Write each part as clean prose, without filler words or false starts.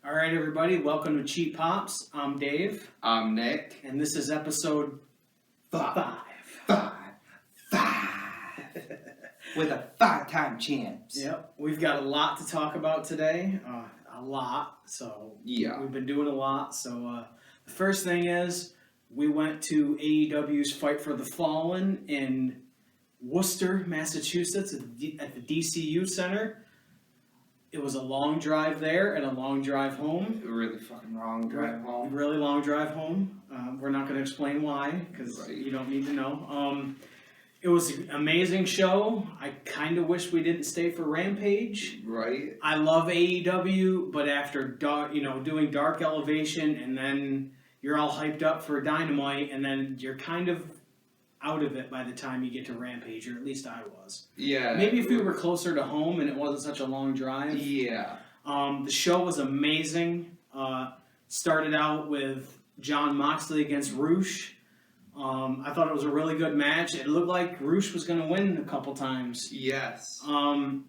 All right, everybody, welcome to Cheap Pops. I'm Dave. I'm Nick. And this is episode 5. With a 5-time champs. Yep, we've got a lot to talk about today. A lot. So, yeah, we've been doing a lot. So, the first thing is we went to AEW's Fight for the Fallen in Worcester, Massachusetts at the DCU Center. It was a long drive there and a long drive home. Really fucking long drive home. Really long drive home. We're not going to explain why, because you don't need to know. It was an amazing show. I kind of wish we didn't stay for Rampage. Right. I love AEW, but after doing Dark Elevation, and then you're all hyped up for Dynamite, and then you're kind of out of it by the time you get to Rampage, or at least I was. Yeah. Maybe if we were closer to home and it wasn't such a long drive. Yeah. The show was amazing. Started out with Jon Moxley against Roosh. I thought it was a really good match. It looked like Roosh was going to win a couple times. Yes. I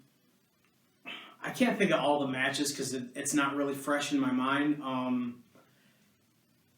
can't think of all the matches because it's not really fresh in my mind.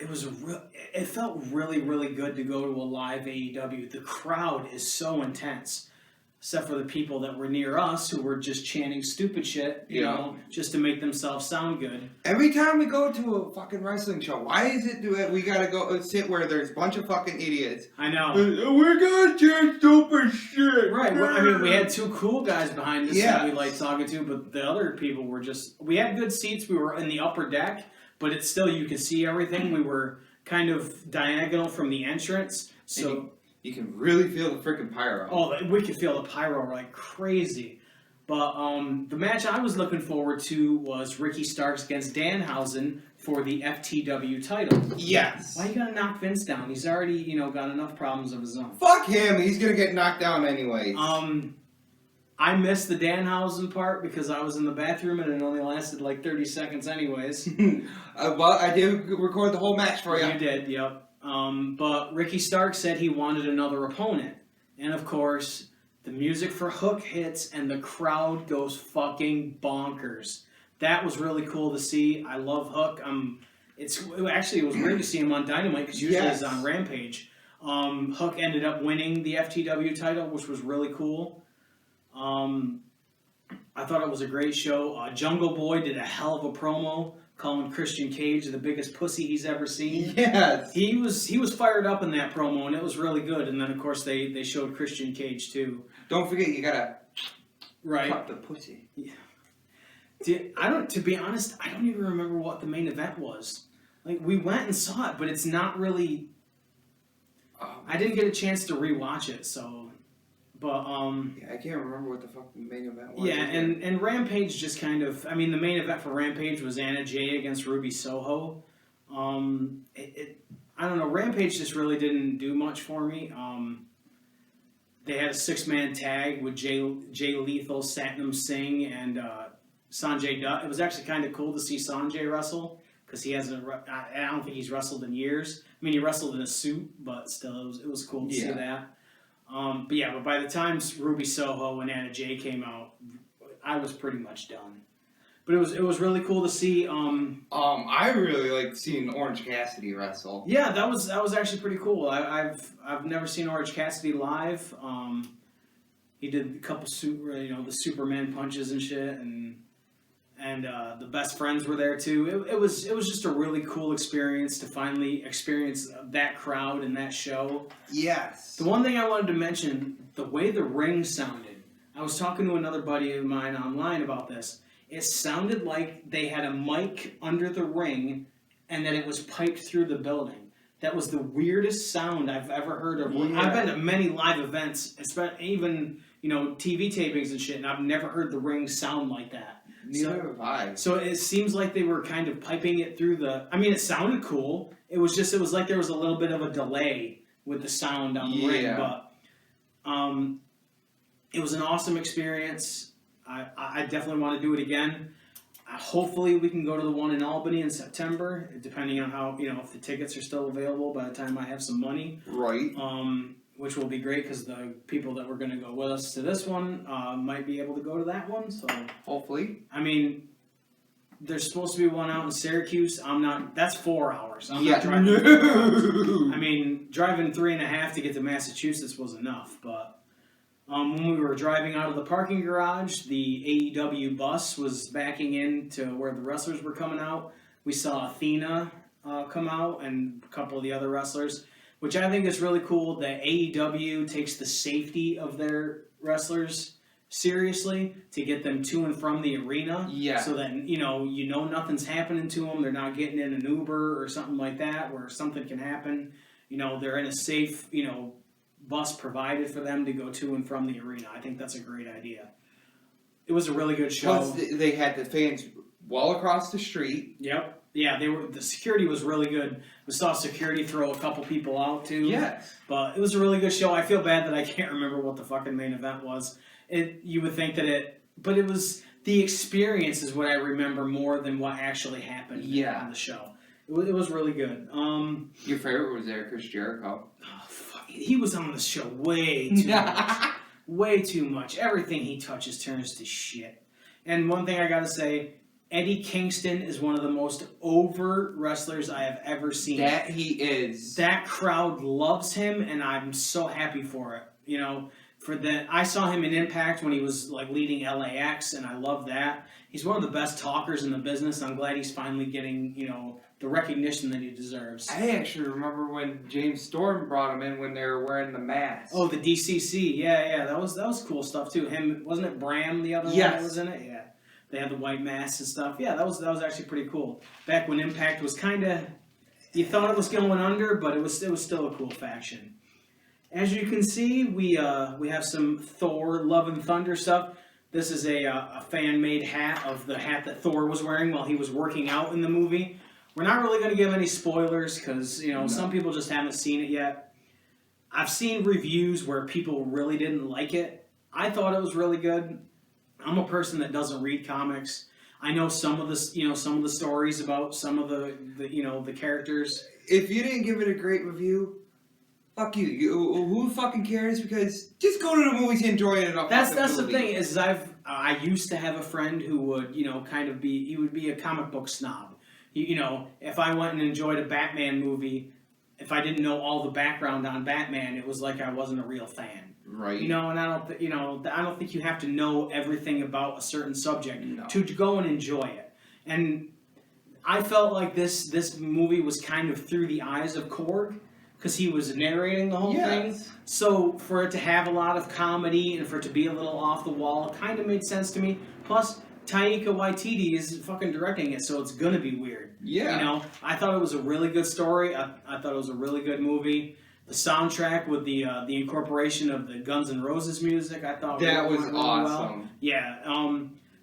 It felt really, really good to go to a live AEW. The crowd is so intense, except for the people that were near us who were just chanting stupid shit, you know, just to make themselves sound good. Every time we go to a fucking wrestling show, why is it that we gotta go sit where there's a bunch of fucking idiots? I know. We're gonna chant stupid shit. Right. Well, I mean, we had two cool guys behind us that we liked talking to, but the other people were just... We had good seats. We were in the upper deck, but it's still, you could see everything. We were kind of diagonal from the entrance, so... You can really feel the freaking pyro. Oh, we could feel the pyro like crazy. But the match I was looking forward to was Ricky Starks against Danhausen for the FTW title. Yes. Why you gotta knock Vince down? He's already, got enough problems of his own. Fuck him. He's gonna get knocked down anyway. I missed the Danhausen part because I was in the bathroom and it only lasted like 30 seconds anyways. Well, I did record the whole match for you. You did, yep. But Ricky Starks said he wanted another opponent. And of course, the music for Hook hits and the crowd goes fucking bonkers. That was really cool to see. I love Hook. It was weird to see him on Dynamite because usually he's on Rampage. Hook ended up winning the FTW title, which was really cool. I thought it was a great show. Jungle Boy did a hell of a promo, calling Christian Cage the biggest pussy he's ever seen. Yes. He was fired up in that promo, and it was really good. And then, of course, they showed Christian Cage, too. Don't forget, you gotta cut the pussy. Yeah. To be honest, I don't even remember what the main event was. Like, we went and saw it, but it's not really... I didn't get a chance to rewatch it, so... But, Yeah, I can't remember what the fuck the main event was. Yeah, and Rampage just kind of... I mean, the main event for Rampage was Anna Jay against Ruby Soho. I don't know, Rampage just really didn't do much for me. They had a 6-man tag with Jay Lethal, Satnam Singh, and Sanjay Dutt. It was actually kind of cool to see Sanjay wrestle, because he hasn't... I don't think he's wrestled in years. I mean, he wrestled in a suit, but still, it was cool to see that. But by the time Ruby Soho and Anna Jay came out, I was pretty much done. But it was really cool to see. I really liked seeing Orange Cassidy wrestle. Yeah, that was actually pretty cool. I've never seen Orange Cassidy live. He did a couple the Superman punches and shit, and the Best Friends were there too. It was just a really cool experience to finally experience that crowd and that show. Yes. The one thing I wanted to mention, the way the ring sounded. I was talking to another buddy of mine online about this. It sounded like they had a mic under the ring and that it was piped through the building. That was the weirdest sound I've ever heard of. Yeah. I've been to many live events, even TV tapings and shit, and I've never heard the ring sound like that. Neither have I. So it seems like they were kind of piping it through it sounded cool. It was like there was a little bit of a delay with the sound on the ring, but it was an awesome experience. I definitely want to do it again. Hopefully we can go to the one in Albany in September, depending on how, if the tickets are still available by the time I have some money. Right. Which will be great because the people that were going to go with us to this one might be able to go to that one. So hopefully. I mean, There's supposed to be one out in Syracuse. That's 4 hours. I'm Yeah, not driving. no. 4 hours. I mean, driving 3.5 to get to Massachusetts was enough. But when we were driving out of the parking garage, the AEW bus was backing into where the wrestlers were coming out. We saw Athena come out and a couple of the other wrestlers, which I think is really cool that AEW takes the safety of their wrestlers seriously to get them to and from the arena. Yeah. So that, you know nothing's happening to them. They're not getting in an Uber or something like that where something can happen. You know, they're in a safe, bus provided for them to go to and from the arena. I think that's a great idea. It was a really good show. Plus, they had the fans well across the street. Yep. Yeah, the security was really good. We saw security throw a couple people out too. Yes. But it was a really good show. I feel bad that I can't remember what the fucking main event was. You would think that but it was the experience is what I remember more than what actually happened on the show. It was really good. Your favorite was there, Chris Jericho. Oh, fuck. He was on the show way too much. Way too much. Everything he touches turns to shit. And one thing I gotta say, Eddie Kingston is one of the most over wrestlers I have ever seen. That he is. That crowd loves him, and I'm so happy for it. For that, I saw him in Impact when he was leading LAX, and I love that. He's one of the best talkers in the business. I'm glad he's finally getting the recognition that he deserves. I actually remember when James Storm brought him in when they were wearing the mask. Oh, the DCC, yeah, that was cool stuff too. Him, wasn't it Bram, the other one that was in it? Yeah, they had the white masks and stuff. Yeah, that was actually pretty cool. Back when Impact was kind of, you thought it was going under, but it was still a cool faction. As you can see, we have some Thor Love and Thunder stuff. This is a fan-made hat of the hat that Thor was wearing while he was working out in the movie. We're not really going to give any spoilers because, some people just haven't seen it yet. I've seen reviews where people really didn't like it. I thought it was really good. I'm a person that doesn't read comics. I know some of the stories about some of the characters. If you didn't give it a great review, fuck you. Who fucking cares? Because just go to the movies and enjoy it. That's the thing is I used to have a friend who would he would be a comic book snob. If I went and enjoyed a Batman movie, if I didn't know all the background on Batman, it was like I wasn't a real fan. Right. And I don't think you have to know everything about a certain subject to go and enjoy it. And I felt like this movie was kind of through the eyes of Korg because he was narrating the whole thing. So for it to have a lot of comedy and for it to be a little off the wall, it kind of made sense to me. Plus, Taika Waititi is fucking directing it, so it's gonna be weird. Yeah. I thought it was a really good story. I thought it was a really good movie. The soundtrack with the incorporation of the Guns N' Roses music, I thought that was really awesome. Well. Yeah.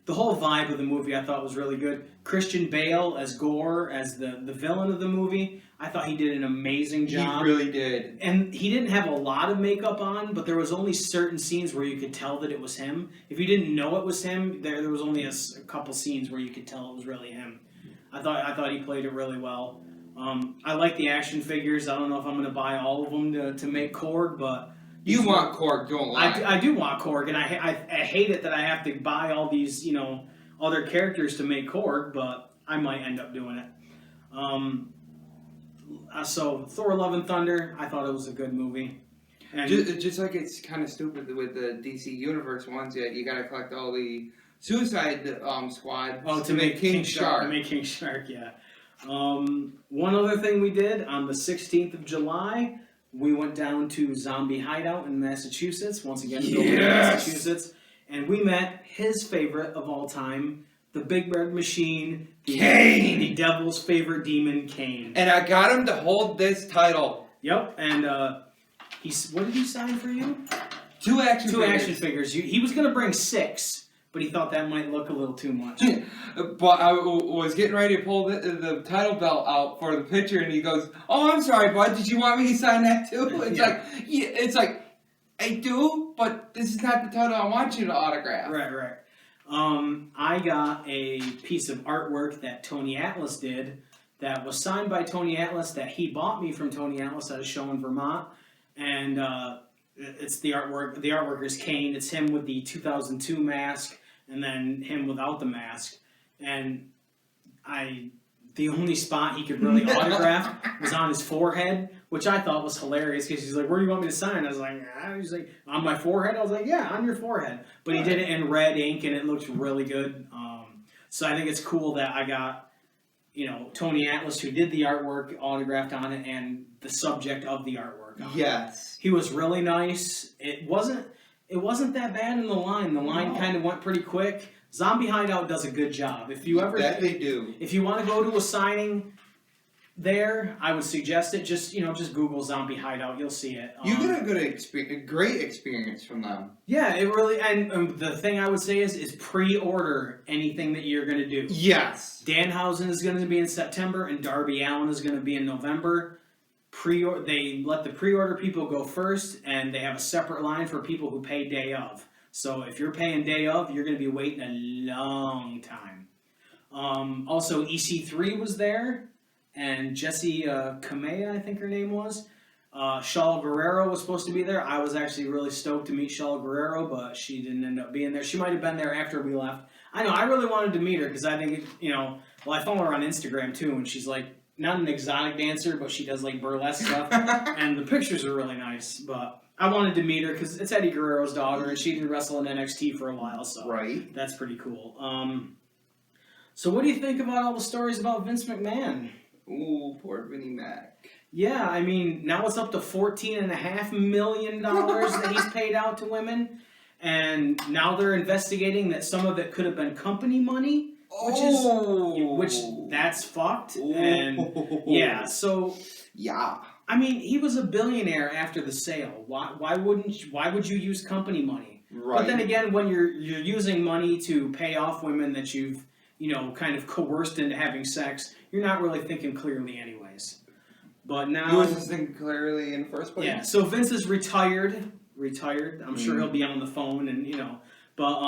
The whole vibe of the movie I thought was really good. Christian Bale as Gore, as the villain of the movie, I thought he did an amazing job. He really did. And he didn't have a lot of makeup on, but there was only certain scenes where you could tell that it was him. If you didn't know it was him, there was only a couple scenes where you could tell it was really him. I thought he played it really well. I like the action figures. I don't know if I'm going to buy all of them to make Korg, but... You want Korg, don't lie. I do want Korg, and I hate it that I have to buy all these, other characters to make Korg, but I might end up doing it. So, Thor Love and Thunder, I thought it was a good movie. And just like it's kind of stupid with the DC Universe ones, you got to collect all the Suicide Squad to make King Shark. To make King Shark, yeah. One other thing we did, on the 16th of July... We went down to Zombie Hideout in Massachusetts, once again, Massachusetts, and we met his favorite of all time, the Big Red Machine, Kane! The devil's favorite demon, Kane. And I got him to hold this title. Yep, and what did he sign for you? Two action figures. He was going to bring 6. But he thought that might look a little too much. But I was getting ready to pull the title belt out for the picture, and he goes, "Oh, I'm sorry, bud. Did you want me to sign that too?" It's like, I do, but this is not the title I want you to autograph. Right. I got a piece of artwork that Tony Atlas did that was signed by Tony Atlas that he bought me from Tony Atlas at a show in Vermont, and it's the artwork. The artwork is Kane. It's him with the 2002 mask, and then him without the mask. And the only spot he could really autograph was on his forehead, which I thought was hilarious because he's like, "Where do you want me to sign?" I was like, he's like, "On my forehead." I was like, "Yeah, on your forehead." But he did it in red ink, and it looked really good. So I think it's cool that I got, Tony Atlas, who did the artwork, autographed on it, and the subject of the artwork. Yes. He was really nice. It wasn't that bad in the line. The line kind of went pretty quick. Zombie Hideout does a good job. If you ever that they do. If you want to go to a signing there, I would suggest it. Just Google Zombie Hideout. You'll see it. You get a great experience from them. Yeah, it really. And the thing I would say is pre-order anything that you're going to do. Yes. Danhausen is going to be in September, and Darby Allin is going to be in November. They let the pre-order people go first, and they have a separate line for people who pay day of. So if you're paying day of, you're going to be waiting a long time. Also, EC3 was there, and Jessie Kamea, I think her name was. Shaw Guerrero was supposed to be there. I was actually really stoked to meet Shaw Guerrero, but she didn't end up being there. She might have been there after we left. I know, I really wanted to meet her because I think, I follow her on Instagram too, and she's like, not an exotic dancer, but she does like burlesque stuff, and the pictures are really nice, but I wanted to meet her because it's Eddie Guerrero's daughter, and she did wrestle in NXT for a while, so that's pretty cool. So what do you think about all the stories about Vince McMahon? Ooh, poor Vinnie Mac. Yeah, I mean, now it's up to $14.5 million that he's paid out to women, and now they're investigating that some of it could have been company money, which that's fucked, and yeah, so... Yeah. I mean, he was a billionaire after the sale. Why would you use company money? Right. But then again, when you're using money to pay off women that you've, kind of coerced into having sex, you're not really thinking clearly anyways. But now... You wasn't thinking clearly in the first place? Yeah, so Vince is retired. I'm sure he'll be on the phone and, but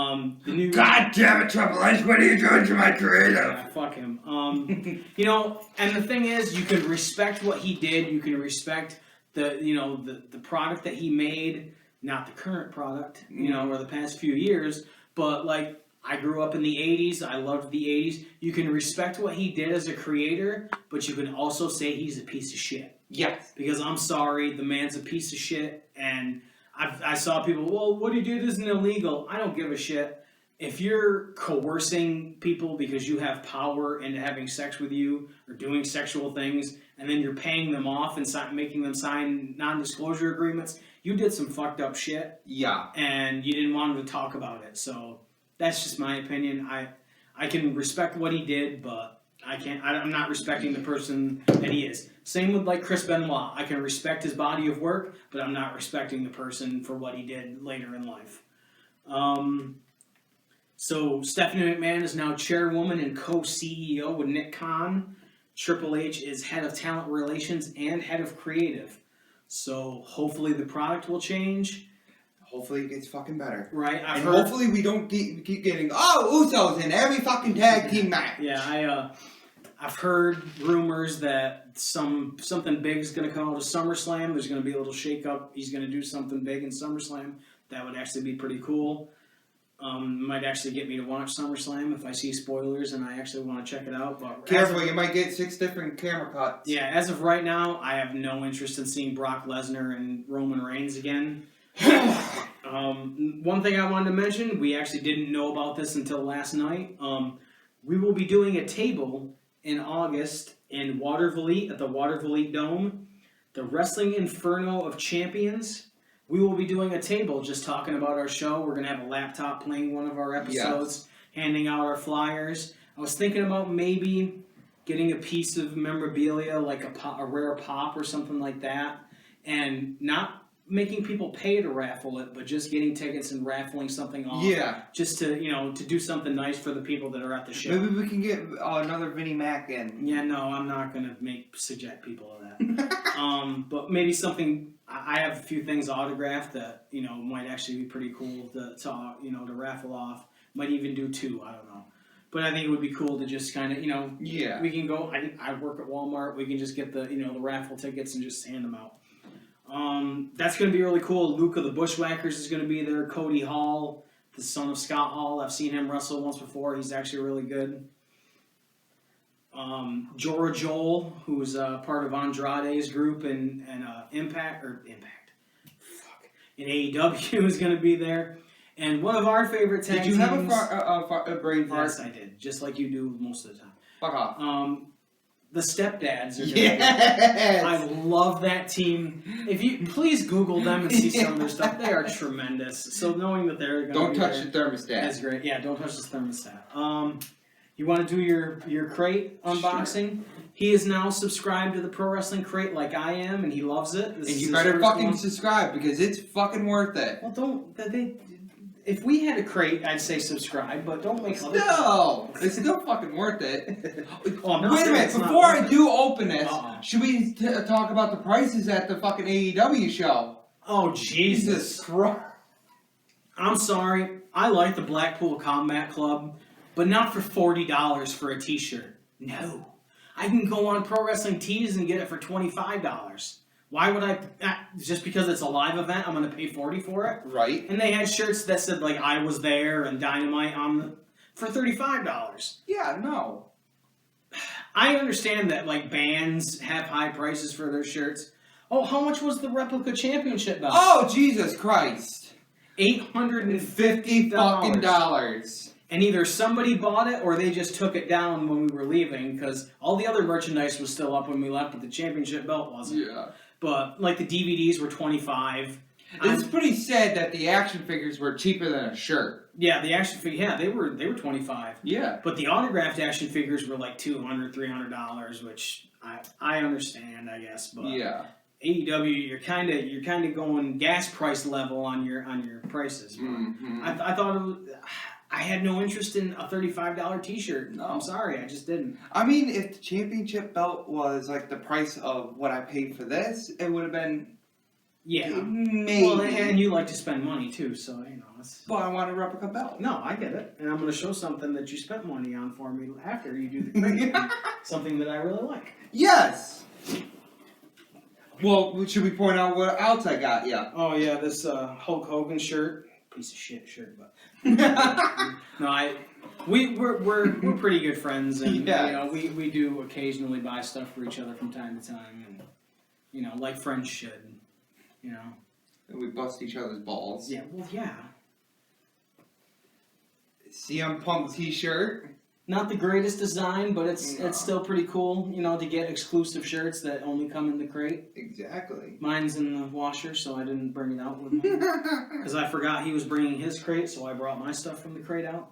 the new... God damn it, Triple H, what are you doing to my creative? Yeah, fuck him. And the thing is, you can respect what he did. You can respect the product that he made, not the current product, or the past few years. But like, I grew up in the 80s. I loved the 80s. You can respect what he did as a creator, but you can also say he's a piece of shit. Yes. Because I'm sorry, the man's a piece of shit, and I saw people, well, what he did isn't illegal. I don't give a shit. If you're coercing people because you have power into having sex with you or doing sexual things, and then you're paying them off and making them sign non-disclosure agreements, you did some fucked up shit. Yeah. And you didn't want them to talk about it. So that's just my opinion. I can respect what he did, but I'm not respecting the person that he is. Same with like Chris Benoit. I can respect his body of work, but I'm not respecting the person for what he did later in life. So Stephanie McMahon is now chairwoman and co-CEO with Nick Khan. Triple H is head of talent relations and head of creative. So hopefully the product will change. Hopefully it gets fucking better. Right. Hopefully we don't keep getting, Usos in every fucking tag team match. Yeah, I've heard rumors that something big is going to come out of SummerSlam. There's going to be a little shake-up. He's going to do something big in SummerSlam. That would actually be pretty cool. Might actually get me to watch SummerSlam if I see spoilers and I actually want to check it out. But careful, you might get 6 different camera cuts. Yeah, as of right now, I have no interest in seeing Brock Lesnar and Roman Reigns again. One thing I wanted to mention, we actually didn't know about this until last night. We will be doing a table in August in Watervliet at the Watervliet Dome, the Wrestling Inferno of Champions. We will be doing a table just talking about our show. We're going to have a laptop playing one of our episodes, handing out our flyers. I was thinking about maybe getting a piece of memorabilia, like a rare pop or something like that, and not making people pay to raffle it, but just getting tickets and raffling something off. Yeah. Just to, to do something nice for the people that are at the show. Maybe we can get another Vinnie Mac in. Yeah, no, I'm not going to subject people to that. But maybe something, I have a few things autographed that, might actually be pretty cool to raffle off. Might even do 2, I don't know. But I think it would be cool to just kind of, Yeah. We can go, I work at Walmart, we can just get the raffle tickets and just hand them out. That's going to be really cool. Luke of the Bushwhackers is going to be there. Cody Hall, the son of Scott Hall. I've seen him wrestle once before. He's actually really good. Jora Joel, who's part of Andrade's group and Impact, fuck, in AEW is going to be there. And one of our favorite tag teams... Did you have a brain fart? Yes, I did. Just like you do most of the time. Fuck off. The Stepdads are Yes! I love that team. If you please Google them and see some of their stuff, they are tremendous. So knowing that they're going Don't to touch the thermostat. That's great. Yeah, don't touch the thermostat. You want to do your crate unboxing? Sure. He is now subscribed to the Pro Wrestling Crate like I am, and he loves it. And you better fucking subscribe because it's fucking worth it. Well, if we had a crate, I'd say subscribe, but don't make other... No! It's still fucking worth it. Wait a minute, before I do open this, should we talk about the prices at the fucking AEW show? Oh, Jesus Christ. I'm sorry. I like the Blackpool Combat Club, but not for $40 for a t-shirt. No. I can go on Pro Wrestling Tees and get it for $25. Why would I, just because it's a live event, I'm going to pay $40 for it? Right. And they had shirts that said, like, I was there and Dynamite for $35. Yeah, no. I understand that, like, bands have high prices for their shirts. Oh, how much was the replica championship belt? Oh, Jesus Christ. $850 fucking dollars. And either somebody bought it or they just took it down when we were leaving because all the other merchandise was still up when we left, but the championship belt wasn't. Yeah. But, like, the DVDs were $25. It's pretty sad that the action figures were cheaper than a shirt. Yeah, the action figures, yeah, they were $25. Yeah. But the autographed action figures were like $200, $300, which I understand, I guess. But yeah. AEW, you're kind of going gas price level on your prices. Mm-hmm. I thought it was, I had no interest in a $35 t-shirt. No. I'm sorry, I just didn't. I mean, if the championship belt was like the price of what I paid for this, it would have been. Yeah. Maybe. Well, and you like to spend money too, so you know. Well, I want a replica belt. No, I get it, and I'm going to show something that you spent money on for me after you do the crate. Something that I really like. Yes. Well, should we point out what else I got? Yeah. Oh yeah, this Hulk Hogan shirt. Piece of shit shirt, but no, we're pretty good friends, and yeah. You know we do occasionally buy stuff for each other from time to time, and you know like friends should, you know. And we bust each other's balls. Yeah, well, yeah. CM Punk t-shirt. Not the greatest design, but it's still pretty cool, you know, to get exclusive shirts that only come in the crate. Exactly. Mine's in the washer, so I didn't bring it out with me. Because I forgot he was bringing his crate, so I brought my stuff from the crate out.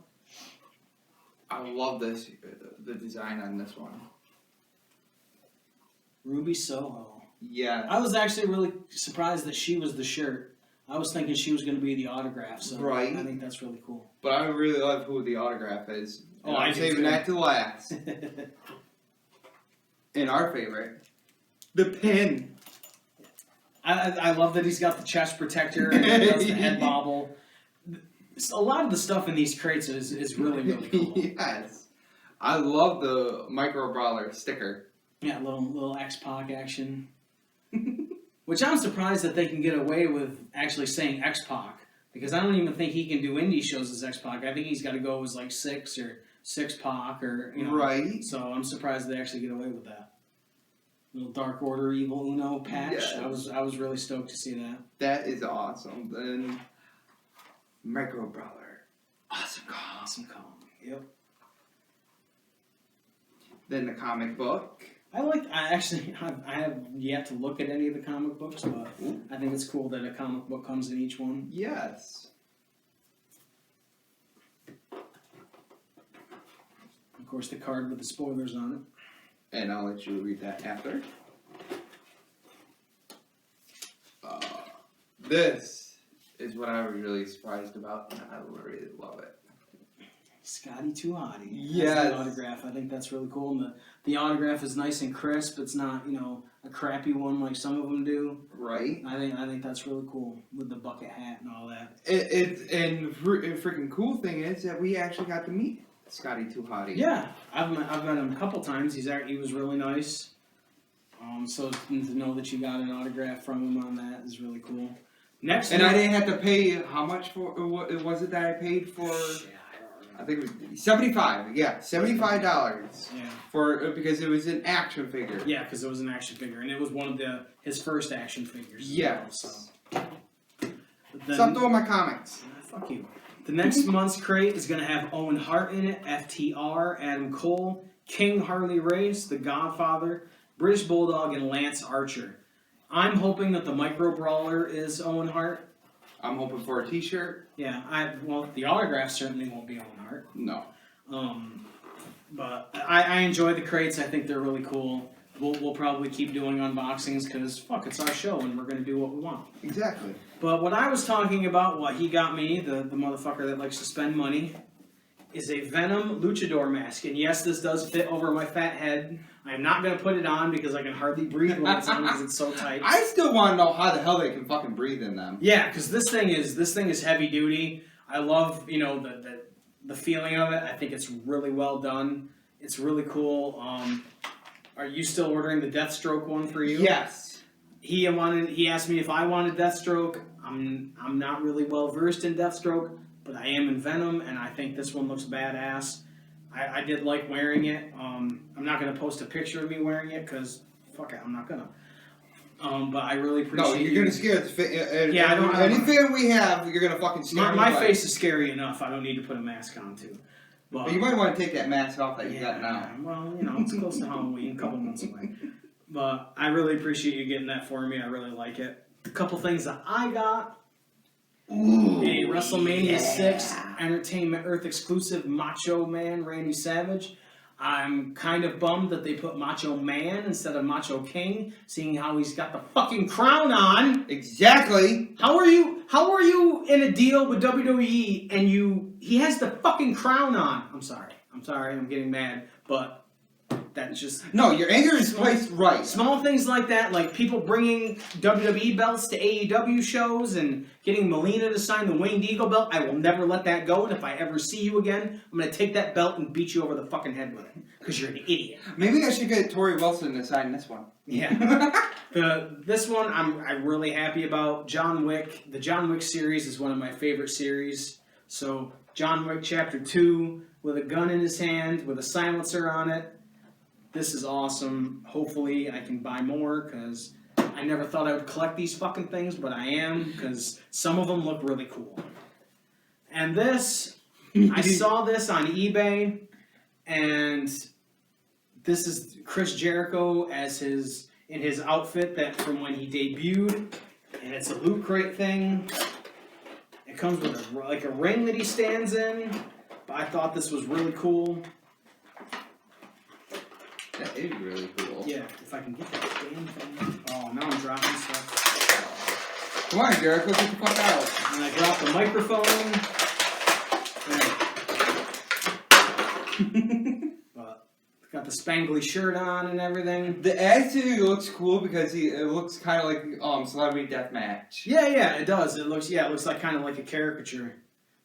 I love this, the design on this one. Ruby Soho. Yeah. I was actually really surprised that she was the shirt. I was thinking she was going to be the autograph, so right. I think that's really cool. But I really love who the autograph is. Oh, I'm saving that to last. And our favorite, the pin. I love that he's got the chest protector and he does the head bobble. A lot of the stuff in these crates is really, really cool. Yes. I love the Micro Brawler sticker. Yeah, little X-Pac action. Which I'm surprised that they can get away with actually saying X-Pac. Because I don't even think he can do indie shows as X-Pac. I think he's got to go as like 6 or 6-Pac or, you know. Right. So I'm surprised they actually get away with that. Little Dark Order Evil Uno patch. Yes. I was really stoked to see that. That is awesome. Then Micro Brawler. Awesome Kong. Awesome Kong. Yep. Then the comic book. I have yet to look at any of the comic books, but I think it's cool that a comic book comes in each one. Yes. Of course, the card with the spoilers on it. And I'll let you read that after. This is what I was really surprised about, and I really love it. Scotty 2 Hotty. Yes. That's the autograph. I think that's really cool. And the autograph is nice and crisp. It's not, you know, a crappy one like some of them do. Right. I think that's really cool with the bucket hat and all that. And the freaking cool thing is that we actually got to meet Scotty 2 Hotty. Yeah, I've met him a couple times. He was really nice. So to know that you got an autograph from him on that is really cool. Next, and I didn't have to pay how much for? What was it that I paid for? Yeah, I don't I think it was 75. Yeah, $75 Yeah. because it was an action figure. Yeah, because it was an action figure, and it was one of his first action figures. Yes. So. Stop doing my comics. Fuck you. The next month's crate is going to have Owen Hart in it, FTR, Adam Cole, King Harley Race, The Godfather, British Bulldog, and Lance Archer. I'm hoping that the Micro Brawler is Owen Hart. I'm hoping for a T-shirt. Yeah, well, the autograph certainly won't be Owen Hart. No. But I enjoy the crates. I think they're really cool. We'll probably keep doing unboxings because, fuck, it's our show and we're going to do what we want. Exactly. But what I was talking about, what he got me, the motherfucker that likes to spend money, is a Venom Luchador mask. And yes, this does fit over my fat head. I'm not going to put it on because I can hardly breathe when it's on because it's so tight. I still want to know how the hell they can fucking breathe in them. Yeah, because this thing is heavy duty. I love, the feeling of it. I think it's really well done. It's really cool. Are you still ordering the Deathstroke one for you? Yes. He asked me if I wanted Deathstroke. I'm not really well versed in Deathstroke, but I am in Venom, and I think this one looks badass. I did like wearing it. I'm not gonna post a picture of me wearing it because fuck it, I'm not gonna. But I really appreciate. No, you're gonna scare the yeah, I don't. Anything we have, you're gonna fucking scare. My face is scary enough. I don't need to put a mask on too. But you might want to take that mask off that you got now. Well, it's close to Halloween, a couple months away. But I really appreciate you getting that for me. I really like it. A couple things that I got. Ooh, a WrestleMania 6 Entertainment Earth exclusive Macho Man Randy Savage. I'm kind of bummed that they put Macho Man instead of Macho King, seeing how he's got the fucking crown on. Exactly. How are you in a deal with WWE and he has the fucking crown on? I'm sorry, I'm getting mad, but that's just... No, your anger is placed right. Small things like that, like people bringing WWE belts to AEW shows and getting Melina to sign the Winged Eagle belt. I will never let that go, and if I ever see you again, I'm going to take that belt and beat you over the fucking head with it, because you're an idiot. Maybe I should get Tori Wilson to sign this one. Yeah. This one I'm really happy about. John Wick. The John Wick series is one of my favorite series. So, John Wick Chapter 2, with a gun in his hand, with a silencer on it. This is awesome. Hopefully I can buy more because I never thought I would collect these fucking things, but I am because some of them look really cool. And this, I saw this on eBay, and this is Chris Jericho in his outfit that from when he debuted, and it's a loot crate thing. It comes with a ring that he stands in, but I thought this was really cool. That is really cool. Yeah, if I can get that damn thing. Oh, now I'm dropping stuff. Come on, Jericho, get the fuck out. And I dropped the microphone. But got the spangly shirt on and everything. The attitude looks cool because it looks kind of like Celebrity Deathmatch. Yeah, it does. It looks like kind of like a caricature.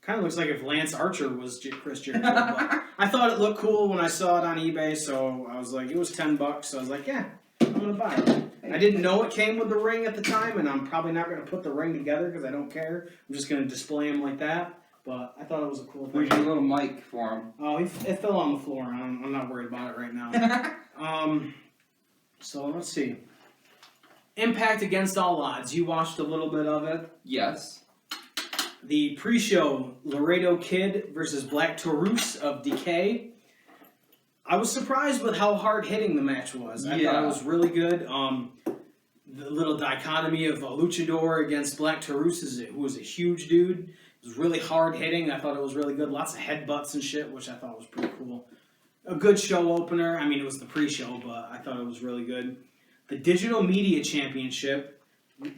Kind of looks like if Lance Archer was Chris Jericho. But I thought it looked cool when I saw it on eBay, so I was like, it was $10, so I was like, yeah, I'm gonna buy it. I didn't know it came with the ring at the time, and I'm probably not gonna put the ring together because I don't care. I'm just gonna display him like that. But I thought it was a cool thing. Where's your little mic for him? Oh, it fell on the floor. I'm not worried about it right now. So let's see. Impact Against All Odds. You watched a little bit of it. Yes. The pre-show, Laredo Kid versus Black Taurus of Decay. I was surprised with how hard-hitting the match was. I thought it was really good. The little dichotomy of a luchador against Black Taurus, who was a huge dude. It was really hard-hitting. I thought it was really good. Lots of headbutts and shit, which I thought was pretty cool. A good show opener. I mean, it was the pre-show, but I thought it was really good. The Digital Media Championship.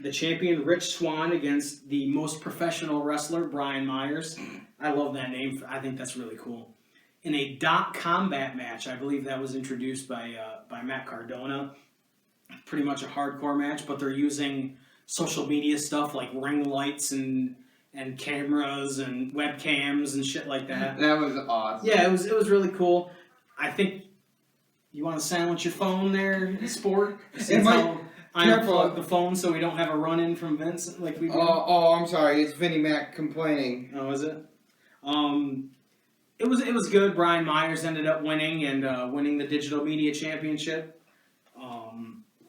The champion, Rich Swann, against the most professional wrestler, Brian Myers. I love that name. I think that's really cool. In a dot combat match, I believe that was introduced by Matt Cardona. Pretty much a hardcore match, but they're using social media stuff like ring lights and cameras and webcams and shit like that. That was awesome. Yeah, it was really cool. I think you want to silence your phone there, Sport? I unplugged the phone so we don't have a run-in from Vince like we do. Oh, I'm sorry. It's Vinnie Mac complaining. Oh, is it? It was good. Brian Myers ended up winning and winning the Digital Media Championship.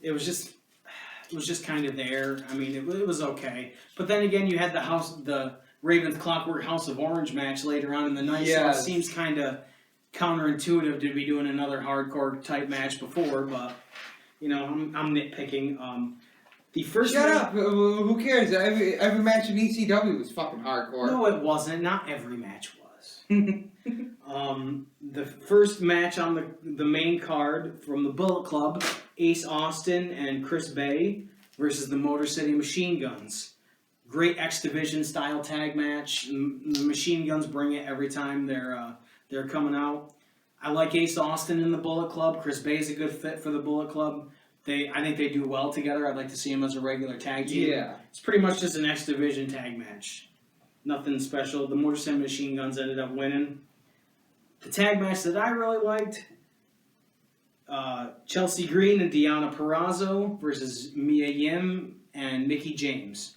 It was just kind of there. I mean, it was okay. But then again, you had the Ravens Clockwork House of Orange match later on in the night. Yes. So it seems kind of counterintuitive to be doing another hardcore type match before. But I'm nitpicking. The first Shut up! Who cares? Every match in ECW was fucking hardcore. No, it wasn't. Not every match was. The first match on the main card from the Bullet Club, Ace Austin and Chris Bay versus the Motor City Machine Guns. Great X Division style tag match. The Machine Guns bring it every time they're coming out. I like Ace Austin in the Bullet Club. Chris Bay is a good fit for the Bullet Club. I think they do well together. I'd like to see them as a regular tag team. Yeah. It's pretty much just an X Division tag match. Nothing special. The Motor City Machine Guns ended up winning. The tag match that I really liked, Chelsea Green and Deonna Purrazzo versus Mia Yim and Mickie James.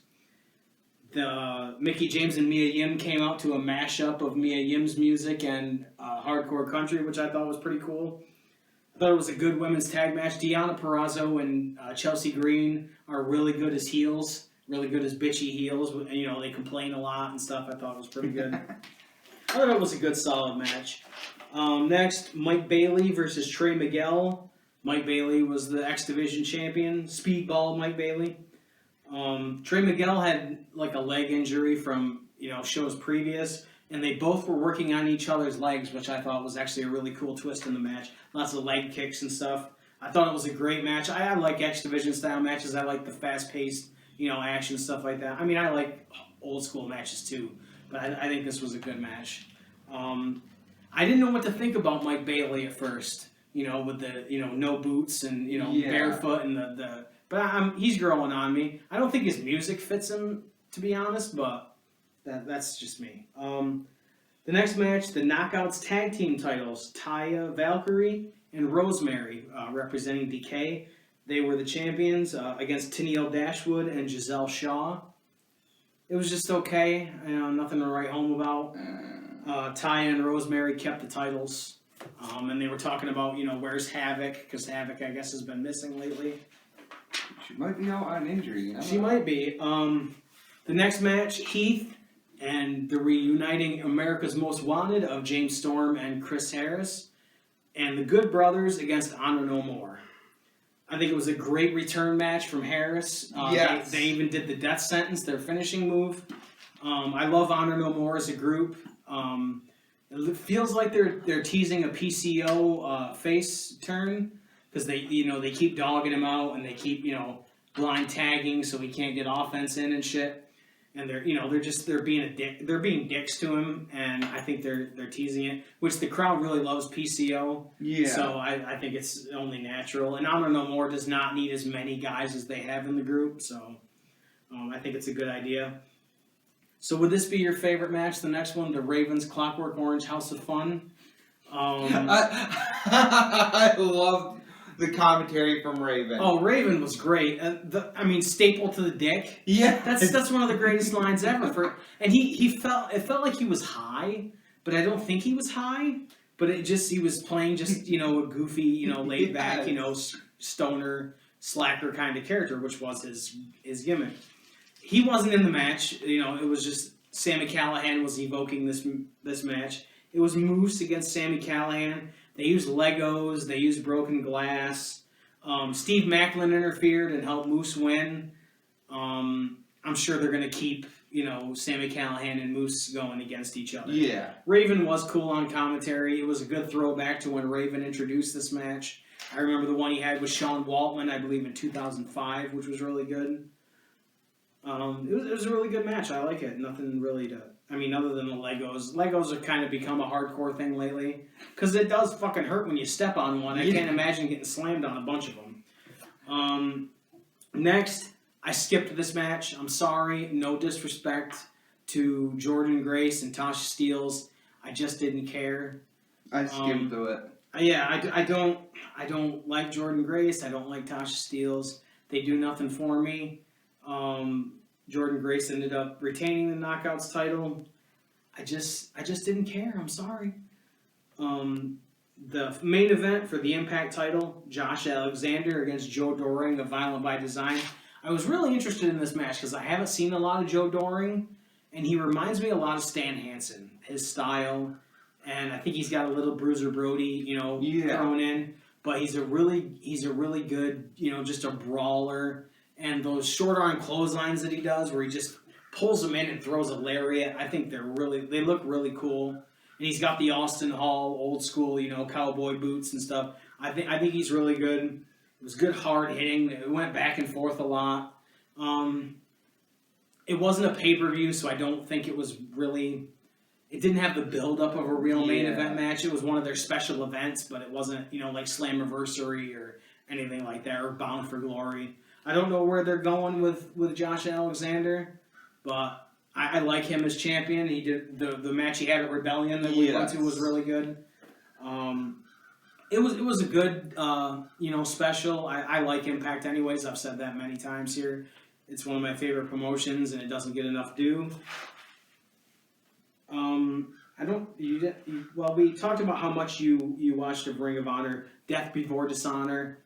Mickie James and Mia Yim came out to a mashup of Mia Yim's music and hardcore country, which I thought was pretty cool. I thought it was a good women's tag match. Deonna Purrazzo and Chelsea Green are really good as heels, really good as bitchy heels. They complain a lot and stuff. I thought it was pretty good. I thought it was a good, solid match. Next, Mike Bailey versus Trey Miguel. Mike Bailey was the X Division champion. Speedball Mike Bailey. Trey Miguel had like a leg injury from shows previous, and they both were working on each other's legs, which I thought was actually a really cool twist in the match. Lots of leg kicks and stuff. I thought it was a great match. I like X Division style matches. I like the fast paced, action stuff like that. I mean, I like old school matches too, but I think this was a good match. I didn't know what to think about Mike Bailey at first, with the no boots and barefoot and but he's growing on me. I don't think his music fits him, to be honest, but that's just me. The next match, the Knockouts Tag Team titles, Taya Valkyrie and Rosemary representing Decay. They were the champions against Tennille Dashwood and Giselle Shaw. It was just okay. Nothing to write home about. Taya and Rosemary kept the titles. And they were talking about, where's Havoc? Because Havoc, I guess, has been missing lately. She might be out on injury. She might be. The next match, Heath and the reuniting America's Most Wanted of James Storm and Chris Harris. And the Good Brothers against Honor No More. I think it was a great return match from Harris. Yes. They even did the death sentence, their finishing move. I love Honor No More as a group. It feels like they're teasing a PCO face turn because they keep dogging him out and they keep blind tagging so he can't get offense in and shit. And they're being dicks to him, and I think they're teasing it, which the crowd really loves PCO. Yeah. So I think it's only natural. And Honor No More does not need as many guys as they have in the group, so I think it's a good idea. So would this be your favorite match? The next one, the Ravens Clockwork Orange House of Fun. I loved the commentary from Raven. Oh, Raven was great. Staple to the dick. Yeah, that's one of the greatest lines ever. And it felt like he was high, but I don't think he was high. But he was playing just a goofy, laid back, stoner slacker kind of character, which was his gimmick. He wasn't in the match. It was just Sami Callihan was evoking this match. It was Moose against Sami Callihan. They used Legos. They used broken glass. Steve Macklin interfered and helped Moose win. I'm sure they're going to keep, Sami Callihan and Moose going against each other. Yeah. Raven was cool on commentary. It was a good throwback to when Raven introduced this match. I remember the one he had with Sean Waltman, I believe, in 2005, which was really good. It was a really good match. I like it. Nothing really other than the Legos. Legos have kind of become a hardcore thing lately. Because it does fucking hurt when you step on one. I can't imagine getting slammed on a bunch of them. Next, I skipped this match. I'm sorry. No disrespect to Jordan Grace and Tasha Steelz. I just didn't care. I skimmed through it. Yeah, I don't like Jordan Grace. I don't like Tasha Steelz. They do nothing for me. Jordan Grace ended up retaining the Knockouts title. I just didn't care. I'm sorry. The main event for the Impact title, Josh Alexander against Joe Doring of Violent by Design. I was really interested in this match because I haven't seen a lot of Joe Doring, and he reminds me a lot of Stan Hansen, his style, and I think he's got a little Bruiser Brody, thrown in. But he's a really good, just a brawler, and those short arm clotheslines that he does, where he just pulls them in and throws a lariat. I think they look really cool. And he's got the Austin Hall old school, cowboy boots and stuff. I think he's really good. It was good hard hitting. It went back and forth a lot. It wasn't a pay-per-view, so I don't think it was really. It didn't have the build-up of a real main event match. It was one of their special events, but it wasn't, like Slammiversary or anything like that, or Bound for Glory. I don't know where they're going with Josh Alexander, but I like him as champion. He did the match he had at Rebellion that we went to was really good. It was a good special. I like Impact anyways. I've said that many times here. It's one of my favorite promotions, and it doesn't get enough due. We talked about how much you watched of Ring of Honor, Death Before Dishonor.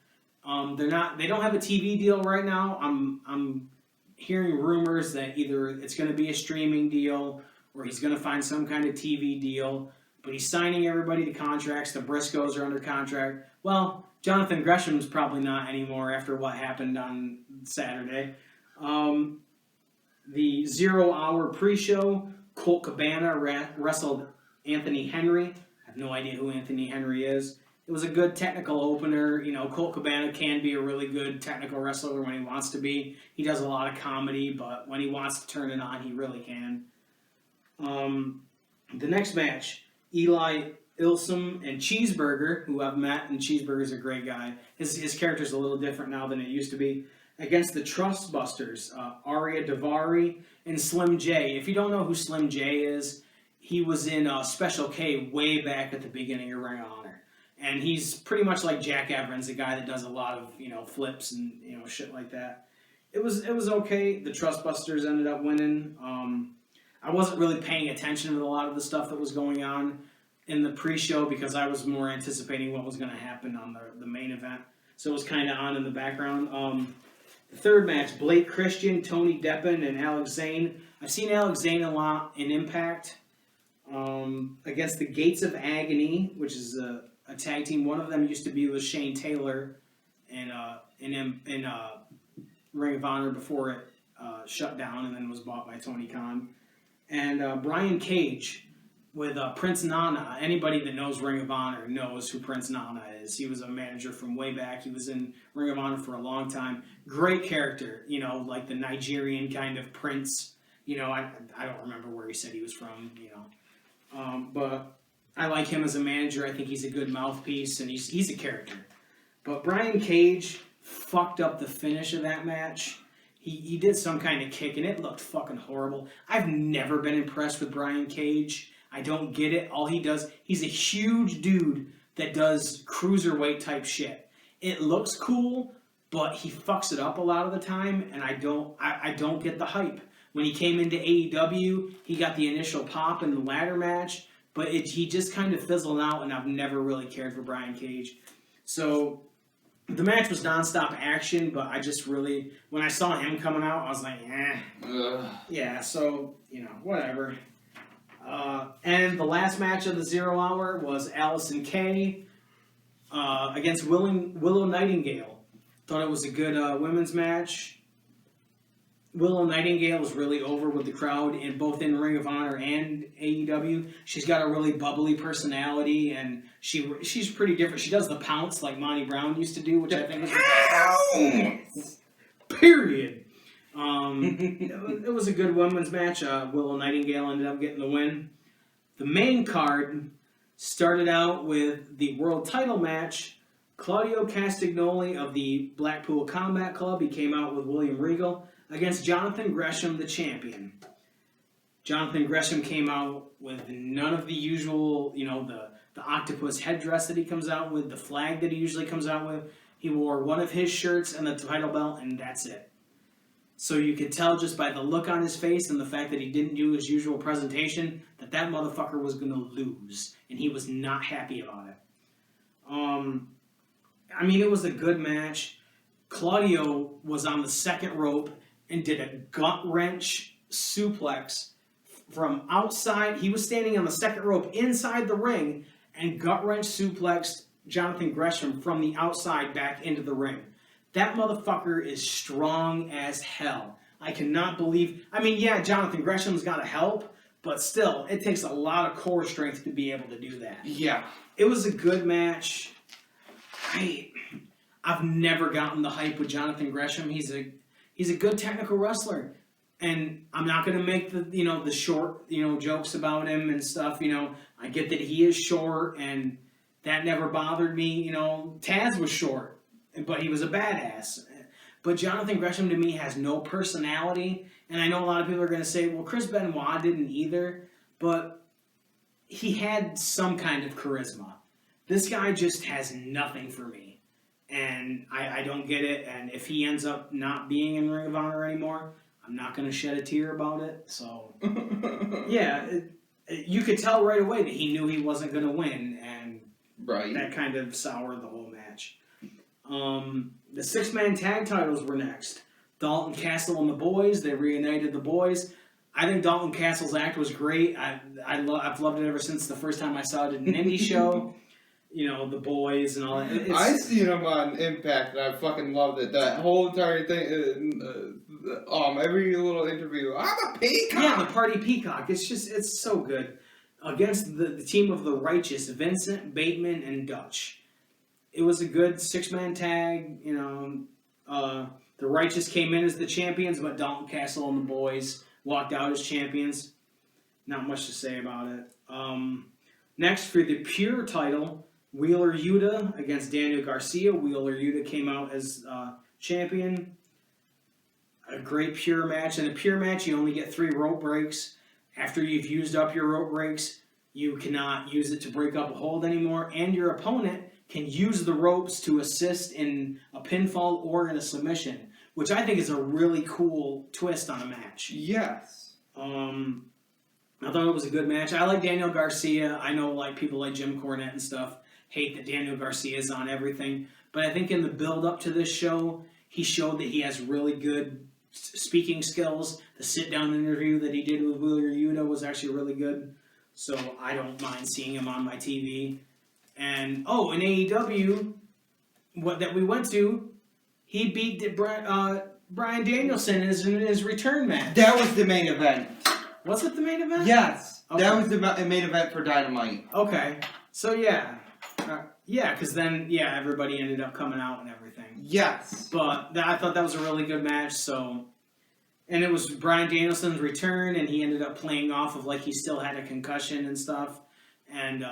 They don't have a TV deal right now. I'm hearing rumors that either it's going to be a streaming deal or he's going to find some kind of TV deal. But he's signing everybody to contracts. The Briscoes are under contract. Well, Jonathan Gresham's probably not anymore after what happened on Saturday. The 0 Hour pre-show, Colt Cabana wrestled Anthony Henry. I have no idea who Anthony Henry is. It was a good technical opener. Colt Cabana can be a really good technical wrestler when he wants to be. He does a lot of comedy, but when he wants to turn it on, he really can. The next match, Eli Ilsum and Cheeseburger, who I've met, and Cheeseburger's a great guy. His character's a little different now than it used to be. Against the Trustbusters, Arya Davari and Slim J. If you don't know who Slim J is, he was in Special K way back at the beginning of Ring of Honor. And he's pretty much like Jack Evans, a guy that does a lot of, flips and, shit like that. It was okay. The Trustbusters ended up winning. I wasn't really paying attention to a lot of the stuff that was going on in the pre-show because I was more anticipating what was going to happen on the main event. So it was kind of on in the background. The third match, Blake Christian, Tony Deppen, and Alex Zane. I've seen Alex Zane a lot in Impact against the Gates of Agony, which is a tag team. One of them used to be with Shane Taylor in Ring of Honor before it shut down and then was bought by Tony Khan. And Brian Cage with Prince Nana. Anybody that knows Ring of Honor knows who Prince Nana is. He was a manager from way back. He was in Ring of Honor for a long time. Great character, like the Nigerian kind of prince. I don't remember where he said he was from, but I like him as a manager. I think he's a good mouthpiece, and he's a character. But Brian Cage fucked up the finish of that match. He did some kind of kick, and it looked fucking horrible. I've never been impressed with Brian Cage. I don't get it. All he does, he's a huge dude that does cruiserweight type shit. It looks cool, but he fucks it up a lot of the time, and I don't get the hype. When he came into AEW, he got the initial pop in the ladder match, but he just kind of fizzled out, and I've never really cared for Brian Cage. So the match was nonstop action, but I just really, when I saw him coming out, I was like, yeah, so, whatever. And the last match of the 0 Hour was Allison Kay against Willow Nightingale. Thought it was a good women's match. Willow Nightingale was really over with the crowd in both in Ring of Honor and AEW. She's got a really bubbly personality, and she's pretty different. She does the pounce like Monty Brown used to do, which I think was period. It was a good women's match. Willow Nightingale ended up getting the win. The main card started out with the world title match. Claudio Castagnoli of the Blackpool Combat Club, he came out with William Regal, against Jonathan Gresham, the champion. Jonathan Gresham came out with none of the usual, the octopus headdress that he comes out with, the flag that he usually comes out with. He wore one of his shirts and the title belt, and that's it. So you could tell just by the look on his face and the fact that he didn't do his usual presentation that motherfucker was going to lose. And he was not happy about it. I mean, it was a good match. Claudio was on the second rope and did a gut-wrench suplex from outside. He was standing on the second rope inside the ring and gut-wrench suplexed Jonathan Gresham from the outside back into the ring. That motherfucker is strong as hell. I cannot believe... I mean, yeah, Jonathan Gresham's got to help, but still, it takes a lot of core strength to be able to do that. Yeah. It was a good match. I've never gotten the hype with Jonathan Gresham. He's a good technical wrestler. And I'm not going to make the short, jokes about him and stuff. I get that he is short, and that never bothered me. Taz was short, but he was a badass. But Jonathan Gresham, to me, has no personality. And I know a lot of people are going to say, well, Chris Benoit didn't either. But he had some kind of charisma. This guy just has nothing for me. And I don't get it. And if he ends up not being in Ring of Honor anymore, I'm not going to shed a tear about it. So, yeah, you could tell right away that he knew he wasn't going to win. And that kind of soured the whole match. The six-man tag titles were next. Dalton Castle and the boys. They reunited the boys. I think Dalton Castle's act was great. I've loved it ever since the first time I saw it in an indie show. The boys and all that. I seen him on Impact, and I fucking loved it. That whole entire thing, every little interview. I'm a peacock! Yeah, the party peacock. It's so good. Against the team of the Righteous, Vincent, Bateman, and Dutch. It was a good six-man tag. The Righteous came in as the champions, but Dalton Castle and the boys walked out as champions. Not much to say about it. Next, for the Pure title, Wheeler Yuta against Daniel Garcia. Wheeler Yuta came out as champion. A great Pure match. In a Pure match, you only get 3 rope breaks. After you've used up your rope breaks, you cannot use it to break up a hold anymore. And your opponent can use the ropes to assist in a pinfall or in a submission, which I think is a really cool twist on a match. Yes. I thought it was a good match. I like Daniel Garcia. I know people like Jim Cornette and stuff hate that Daniel Garcia is on everything. But I think in the build-up to this show, he showed that he has really good speaking skills. The sit-down interview that he did with Wheeler Yuta was actually really good. So I don't mind seeing him on my TV. And, in AEW, that we went to, he beat Bryan Danielson in his return match. That was the main event. Was it the main event? Yes. Okay. That was the main event for Dynamite. Okay. So, yeah. Because then, everybody ended up coming out and everything. Yes. But I thought that was a really good match, so... And it was Bryan Danielson's return, and he ended up playing off of he still had a concussion and stuff. And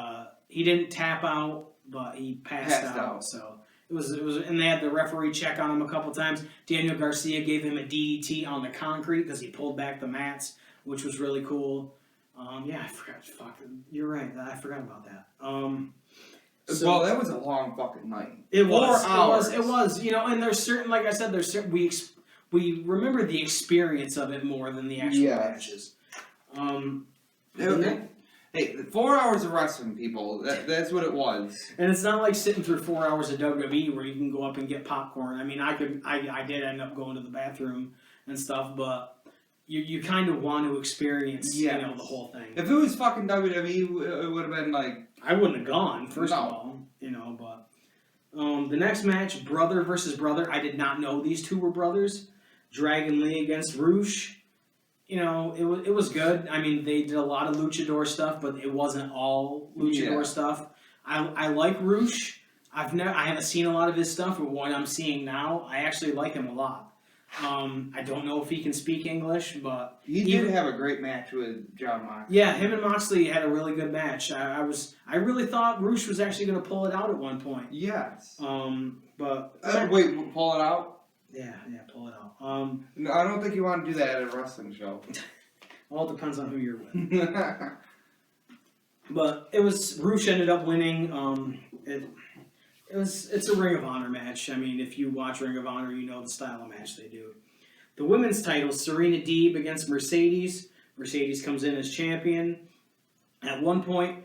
he didn't tap out, but he passed out. So it was, and they had the referee check on him a couple times. Daniel Garcia gave him a DDT on the concrete because he pulled back the mats, which was really cool. I forgot. Fuck, you're right. I forgot about that. Well, that was a long fucking night. It was. 4 hours. It was. And there's certain, like I said, we remember the experience of it more than the actual matches. Hey, 4 hours of wrestling, people. That's what it was. And it's not like sitting through 4 hours of WWE where you can go up and get popcorn. I mean, I did end up going to the bathroom and stuff, but you kind of want to experience, the whole thing. If it was fucking WWE, it would have been I wouldn't have gone, first of all, but... the next match, brother versus brother. I did not know these two were brothers. Dragon Lee against Roosh. It was good. I mean, they did a lot of luchador stuff, but it wasn't all luchador stuff. I like Roosh. I haven't seen a lot of his stuff, but what I'm seeing now, I actually like him a lot. I don't know if he can speak English, but he did have a great match with John Moxley. Yeah, him and Moxley had a really good match. I really thought Roosh was actually going to pull it out at one point. Yes. But wait, pull it out? Yeah, pull it out. No, I don't think you want to do that at a wrestling show. Well, it depends on who you're with. But Roosh ended up winning. It's a Ring of Honor match. I mean, if you watch Ring of Honor, you know the style of match they do. The women's title, Serena Deeb against Mercedes. Mercedes comes in as champion. At one point,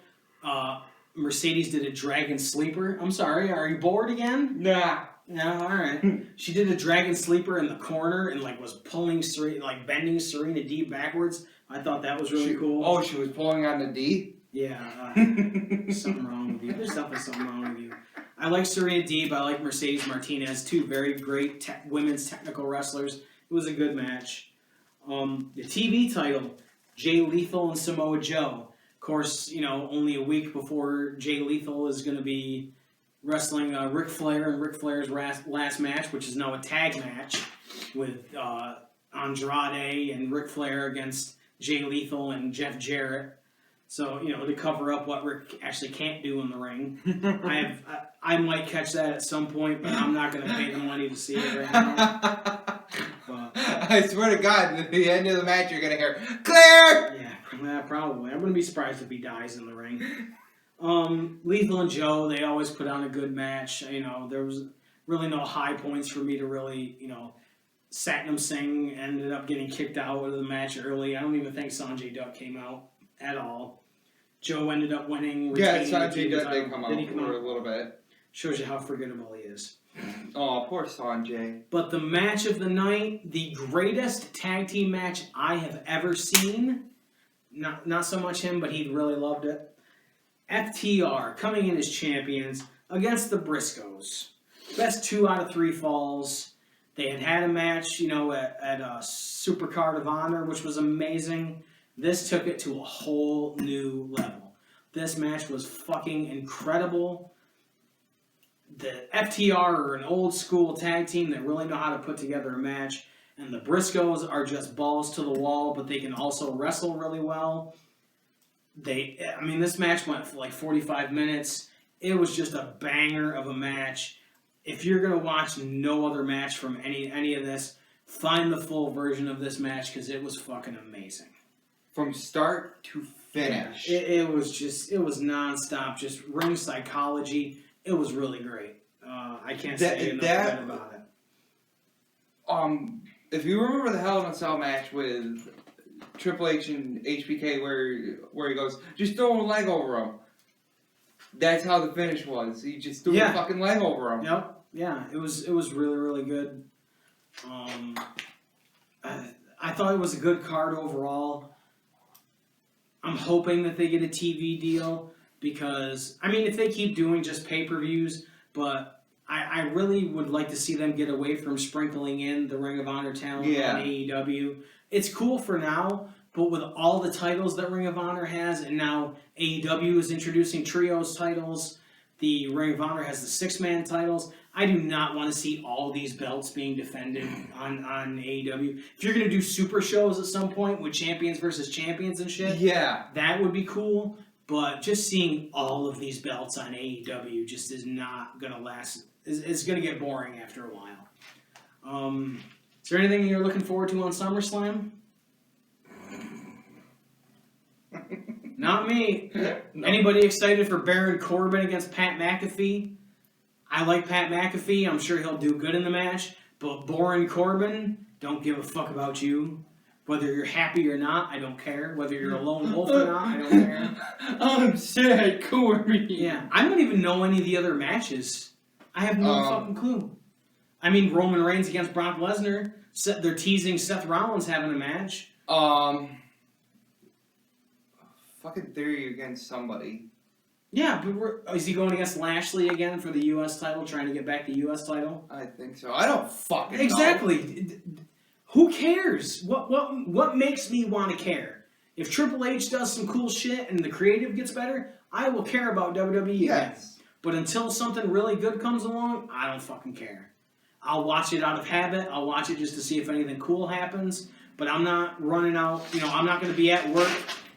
Mercedes did a dragon sleeper. I'm sorry, are you bored again? Nah. No, all right. She did a dragon sleeper in the corner and was pulling bending Serena Deeb backwards. I thought that was really cool. Oh, she was pulling on the D? Yeah. Something wrong with you. There's definitely something wrong with you. I like Serena Deeb. I like Mercedes Martinez. Two very great women's technical wrestlers. It was a good match. The TV title, Jay Lethal and Samoa Joe. Of course, only a week before Jay Lethal is going to be wrestling Ric Flair in Ric Flair's last match, which is now a tag match with Andrade and Ric Flair against Jay Lethal and Jeff Jarrett. So, to cover up what Rick actually can't do in the ring. I might catch that at some point, but I'm not going to pay the money to see it right now. But, I swear to God, at the end of the match, you're going to hear, Claire! Yeah, probably. I wouldn't be surprised if he dies in the ring. Lethal and Joe, they always put on a good match. There was really no high points for me to really, Satnam Singh ended up getting kicked out of the match early. I don't even think Sanjay Dutt came out at all. Joe ended up winning. Yeah, Sanjay Dutt did come out for a little bit. Shows you how forgettable he is. Oh, poor Sanjay. But the match of the night, the greatest tag team match I have ever seen. Not so much him, but he really loved it. FTR coming in as champions against the Briscoes. Best 2 out of 3 falls. They had a match, at Supercard of Honor, which was amazing. This took it to a whole new level. This match was fucking incredible. The FTR are an old school tag team that really know how to put together a match. And the Briscoes are just balls to the wall, but they can also wrestle really well. This match went for 45 minutes. It was just a banger of a match. If you're going to watch no other match from any of this, find the full version of this match because it was fucking amazing. From start to finish. It was nonstop, just ring psychology. It was really great. I can't say enough good about it. If you remember the Hell in a Cell match with Triple H and HBK where he goes, just throw a leg over him. That's how the finish was. He just threw a fucking leg over him. Yep. Yeah, it was really, really good. I thought it was a good card overall. I'm hoping that they get a TV deal because, if they keep doing just pay-per-views, but I really would like to see them get away from sprinkling in the Ring of Honor talent on AEW. It's cool for now, but with all the titles that Ring of Honor has, and now AEW is introducing trios titles, the Ring of Honor has the 6-man titles. I do not want to see all these belts being defended on AEW. If you're going to do super shows at some point with champions versus champions and shit, that would be cool. But just seeing all of these belts on AEW just is not going to last. It's going to get boring after a while. Is there anything you're looking forward to on SummerSlam? Not me. No. Anybody excited for Baron Corbin against Pat McAfee? I like Pat McAfee. I'm sure he'll do good in the match. But Baron Corbin, don't give a fuck about you. Whether you're happy or not, I don't care. Whether you're a lone wolf or not, I don't care. I'm sad, Corbin. Yeah, I don't even know any of the other matches. I have no fucking clue. Roman Reigns against Brock Lesnar. They're teasing Seth Rollins having a match. Fucking Theory against somebody. Yeah, but is he going against Lashley again for the U.S. title, trying to get back the U.S. title? I think so. I don't fucking know. Exactly. Who cares? What makes me want to care? If Triple H does some cool shit and the creative gets better, I will care about WWE. Yes. But until something really good comes along, I don't fucking care. I'll watch it out of habit. I'll watch it just to see if anything cool happens. But I'm not running out. I'm not going to be at work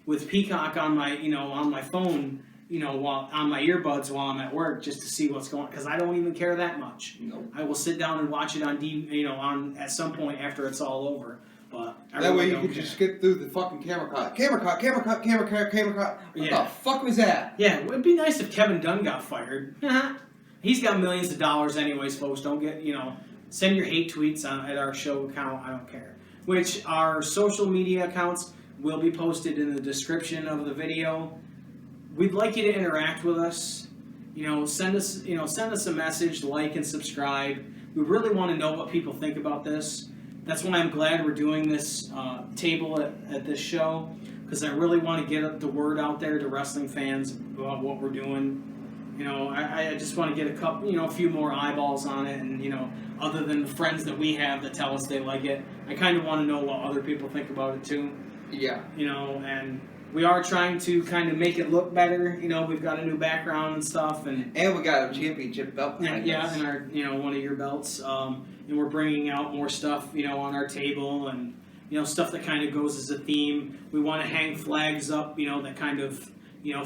with Peacock on my phone, while on my earbuds while I'm at work just to see what's going on, because I don't even care that much. Nope. I will sit down and watch it on at some point after it's all over. But that way you can just skip through the fucking camera cut. Camera cut. What the fuck was that? Yeah, it'd be nice if Kevin Dunn got fired. He's got millions of dollars anyways, folks. Don't get, send your hate tweets at our show account. I don't care. Which our social media accounts will be posted in the description of the video. We'd like you to interact with us. Send us a message, like and subscribe. We really want to know what people think about this. That's why I'm glad we're doing this table at this show, because I really want to get the word out there to wrestling fans about what we're doing. I just want to get a few more eyeballs on it, and other than the friends that we have that tell us they like it, I kind of want to know what other people think about it too. Yeah. And we are trying to kind of make it look better. We've got a new background and stuff, and we got a championship belt. And our one of your belts. And we're bringing out more stuff on our table, and stuff that kind of goes as a theme. We want to hang flags up that kind of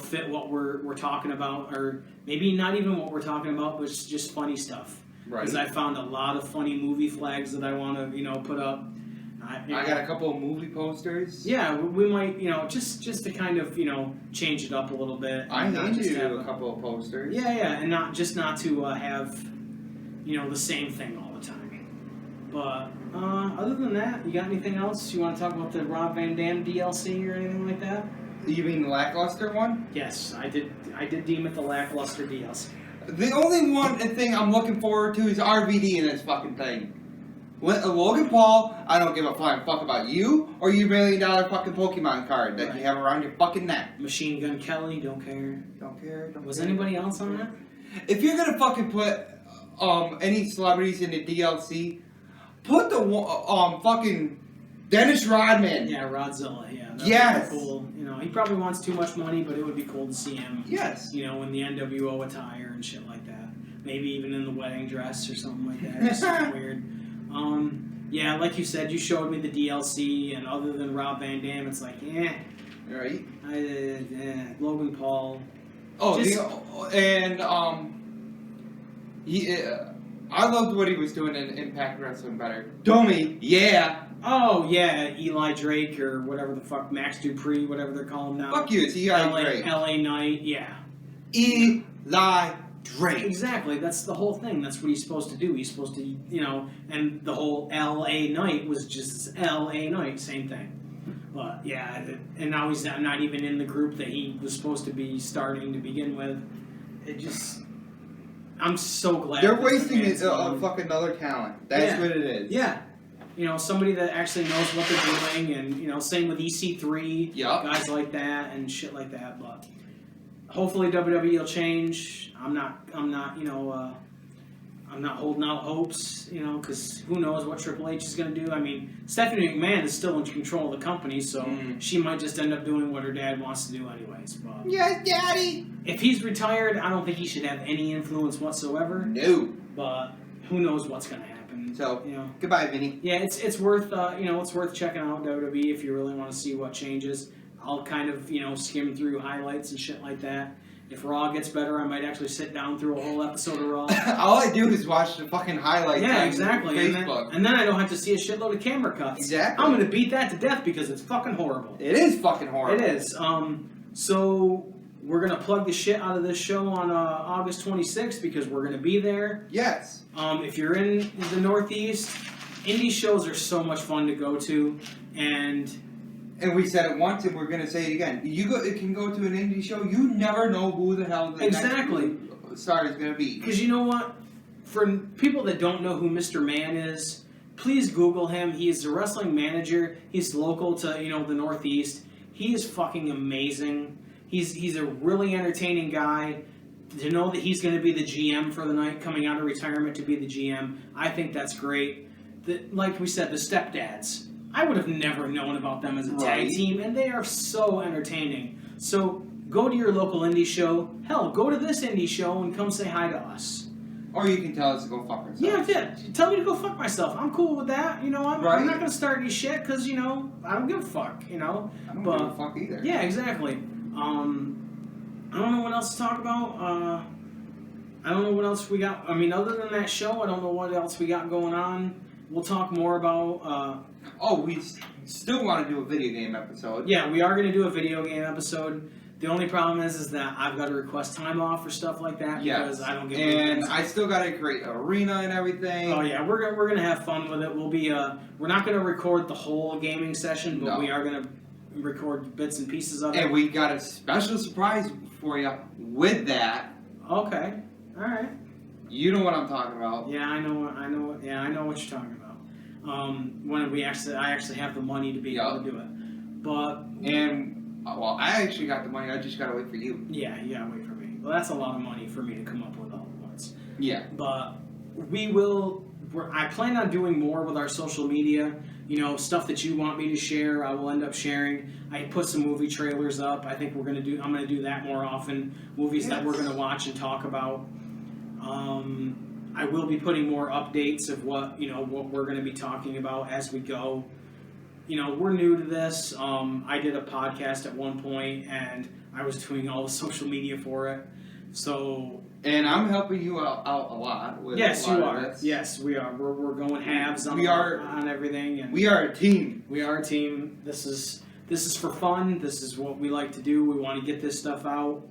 fit what we're talking about, or maybe not even what we're talking about, but it's just funny stuff. Right. Because I found a lot of funny movie flags that I want to put up. I got a couple of movie posters. Yeah, we might just to kind of change it up a little bit. I need to do a couple of posters. Yeah, and not to have the same thing all the time. But other than that, you got anything else you want to talk about the Rob Van Dam DLC or anything like that? You mean the lackluster one? Yes, I did deem it the lackluster DLC. The only one thing I'm looking forward to is RVD in this fucking thing. Logan Paul, I don't give a flying fuck about you or your $1 million fucking Pokemon card that you have around your fucking neck. Machine Gun Kelly, don't care. Was care. anybody else on that? If you're gonna fucking put any celebrities in the DLC, put the fucking Dennis Rodman. Yeah, Rodzilla. Yeah. Yes. Would be cool. He probably wants too much money, but it would be cool to see him. Yes. In the NWO attire and shit like that. Maybe even in the wedding dress or something like that. Just something weird. Yeah, like you said, you showed me the DLC, and other than Rob Van Dam, it's like, Right. Logan Paul. Oh, I loved what he was doing in Impact Wrestling better. Domi, yeah. Oh, yeah, Eli Drake or whatever the fuck, Max Dupree, whatever they're calling him now. Fuck you, it's Eli Drake. LA Knight, yeah. Eli Drake. Exactly, that's the whole thing. That's what he's supposed to do. He's supposed to, and the whole LA Knight was just LA Knight, same thing. But, yeah, and now he's not even in the group that he was supposed to be starting to begin with. It just... I'm so glad. They're wasting it on fucking other talent. That's what it is. Yeah. Somebody that actually knows what they're doing, and, same with EC3, guys like that, and shit like that, but hopefully WWE will change. I'm not holding out hopes, because who knows what Triple H is going to do. I mean, Stephanie McMahon is still in control of the company, so she might just end up doing what her dad wants to do anyways. But yes, Daddy! If he's retired, I don't think he should have any influence whatsoever. No. But who knows what's going to happen. So, goodbye, Vinny. Yeah, it's worth it's worth checking out WWE if you really want to see what changes. I'll kind of skim through highlights and shit like that. If Raw gets better, I might actually sit down through a whole episode of Raw. All I do is watch the fucking highlights. Yeah, exactly. On Facebook. And then I don't have to see a shitload of camera cuts. Exactly. I'm gonna beat that to death because it's fucking horrible. It is fucking horrible. It is. So we're gonna plug the shit out of this show on August 26th because we're gonna be there. Yes. If you're in the Northeast, indie shows are so much fun to go to, and we said it once, and we're gonna say it again. You can go to an indie show. You never know who the hell the next star is gonna be. Because you know what? For people that don't know who Mr. Man is, please Google him. He is a wrestling manager. He's local to the Northeast. He is fucking amazing. He's a really entertaining guy. To know that he's going to be the GM for the night, coming out of retirement to be the GM, I think that's great. Like we said, the Stepdads. I would have never known about them as a tag team, and they are so entertaining. So go to your local indie show. Hell, go to this indie show and come say hi to us. Or you can tell us to go fuck ourselves. Yeah. Tell me to go fuck myself. I'm cool with that. I'm not going to start any shit because, I don't give a fuck, I don't give a fuck either. Yeah, exactly. I don't know what else to talk about. I don't know what else we got. I mean, other than that show, I don't know what else we got going on. We'll talk more about... we still want to do a video game episode. Yeah, we are going to do a video game episode. The only problem is that I've got to request time off for stuff like that because I don't get. And I still got to create an arena and everything. Oh yeah, we're gonna have fun with it. We'll be we're not gonna record the whole gaming session, but we are gonna record bits and pieces of it. And we got a special surprise for you with that. Okay, all right. You know what I'm talking about. Yeah, I know. Yeah, I know what you're talking about. When I actually have the money to be able to do it, but well, I actually got the money. I just gotta wait for you. Yeah, you gotta wait for me. Well, that's a lot of money for me to come up with all at once. Yeah. But I plan on doing more with our social media. You know, stuff that you want me to share, I will end up sharing. I put some movie trailers up. I think I'm gonna do that more often. Movies that we're gonna watch and talk about. I will be putting more updates of what we're gonna be talking about as we go. You know, we're new to this. I did a podcast at one point, and I was doing all the social media for it. So. And I'm helping you out a lot. With Yes, a lot you of are. this. Yes, we are. We're going halves on everything. And we are a team. We are a team. This is for fun. This is what we like to do. We want to get this stuff out,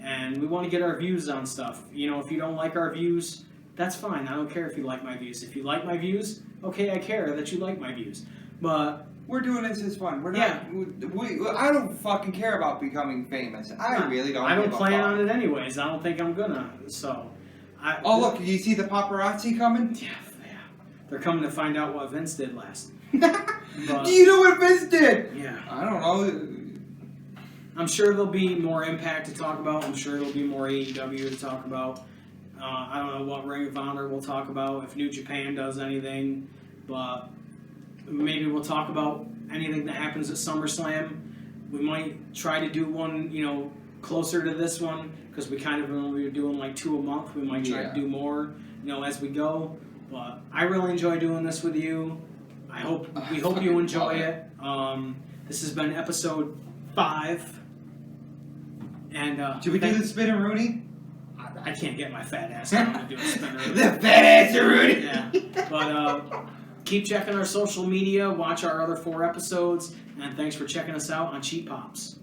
and we want to get our views on stuff. You know, if you don't like our views, that's fine. I don't care if you like my views. If you like my views, okay, I care that you like my views. But we're doing this as fun. We're not. I don't fucking care about becoming famous. I really don't. I don't plan on it anyways. I don't think I'm gonna. So. Look! You see the paparazzi coming? Yeah. They're coming to find out what Vince did last. Do you know what Vince did? Yeah. I don't know. I'm sure there'll be more Impact to talk about. I'm sure there'll be more AEW to talk about. I don't know what Ring of Honor we'll talk about, if New Japan does anything, but maybe we'll talk about anything that happens at SummerSlam. We might try to do one, closer to this one, because we kind of only doing like 2 a month. We might try to do more, as we go. But I really enjoy doing this with you. We hope you enjoy it. This has been episode 5. And should we do the spin and Rooney? I can't get my fat ass down to do a spin Rooney. The fat ass Rooney. Yeah, but keep checking our social media. Watch our other 4 episodes, and thanks for checking us out on Cheap Pops.